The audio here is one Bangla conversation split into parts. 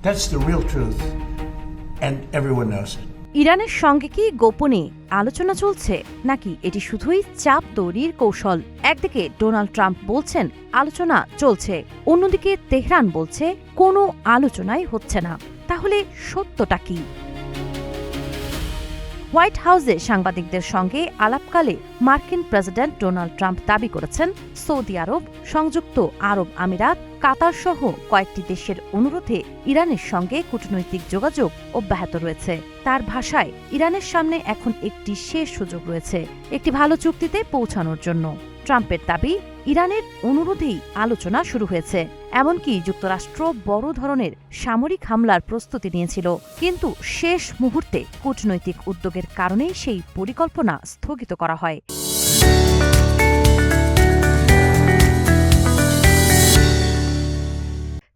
That's the real truth, and everyone knows it. ইরানের সঙ্গে কি গোপনে আলোচনা চলছে নাকি এটি শুধুই চাপ তৈরির কৌশল? একদিকে ডোনাল্ড ট্রাম্প বলছেন আলোচনা চলছে, অন্যদিকে তেহরান বলছে কোনো আলোচনাই হচ্ছে না। তাহলে সত্যটা কি? হোয়াইট হাউসে সাংবাদিকদের সঙ্গে আলাপকালে মার্কিন প্রেসিডেন্ট ডোনাল্ড ট্রাম্প দাবি করেছেন সৌদি আরব, সংযুক্ত আরব আমিরাত, কাতার সহ কয়েকটি দেশের অনুরোধে ইরানের সঙ্গে কূটনৈতিক যোগাযোগ অব্যাহত রয়েছে। তার ভাষায় ইরানের সামনে এখন একটি শেষ সুযোগ রয়েছে একটি ভালো চুক্তিতে পৌঁছানোর জন্য। ট্রাম্পের দাবি, ইরানের অনুরোধেই আলোচনা শুরু হয়েছে। এমনকি যুক্তরাষ্ট্র বড় ধরনের সামরিক হামলার প্রস্তুতি নিয়েছিল, কিন্তু শেষ মুহূর্তে কূটনৈতিক উদ্যোগের কারণেই সেই পরিকল্পনা স্থগিত করা হয়।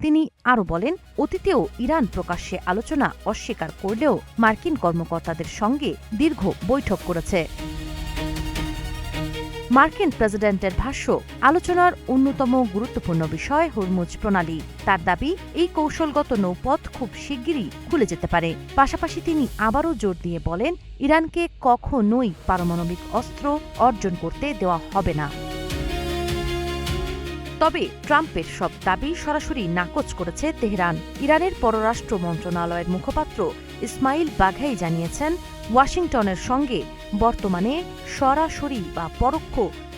তিনি আরও বলেন, অতীতেও ইরান প্রকাশ্যে আলোচনা অস্বীকার করলেও মার্কিন কর্মকর্তাদের সঙ্গে দীর্ঘ বৈঠক করেছে। মার্কিন প্রেসিডেন্টের ভাষ্য, আলোচনার অন্যতম গুরুত্বপূর্ণ বিষয় হরমুজ প্রণালী। তার দাবি, এই কৌশলগত নৌপথ খুব শিগগিরই খুলে যেতে পারে। পাশাপাশি তিনি আবারও জোর দিয়ে বলেন, ইরানকে কখনোই পারমাণবিক অস্ত্র অর্জন করতে দেওয়া হবে না। তবে ট্রাম্পের সব দাবি সরাসরি নাকচ করেছে তেহরান। ইরানের পররাষ্ট্র মন্ত্রণালয়ের মুখপাত্র ইসমাইল বাঘাই জানিয়েছেন, ওয়াশিংটনের সঙ্গে বর্তমানে সরাসরি বা পরোক্ষ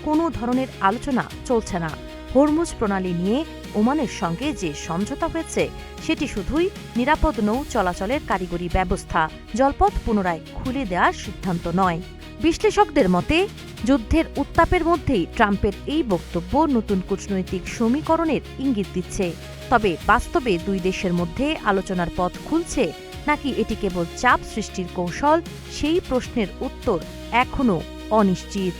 কোনো ধরনের আলোচনা চলছে না। হরমুজ প্রণালী নিয়ে ওমানের সঙ্গে যে সমঝোতা হয়েছে সেটি শুধুই নিরাপদ নৌ চলাচলের কারিগরি ব্যবস্থা, জলপথ পুনরায় খুলে দেওয়ার সিদ্ধান্ত নয়। বিশ্লেষকদের মতে, যুদ্ধের উত্তাপের মধ্যেই ট্রাম্পের এই বক্তব্য নতুন কূটনৈতিক সমীকরণের ইঙ্গিত দিচ্ছে। তবে বাস্তবে দুই দেশের মধ্যে আলোচনার পথ খুলছে নাকি এটি কেবল চাপ সৃষ্টির কৌশল, সেই প্রশ্নের উত্তর এখনও অনিশ্চিত।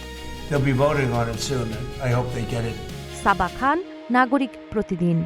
They'll be voting on it soon, and I hope they get it. সাবা খান, নাগরিক প্রতিদিন।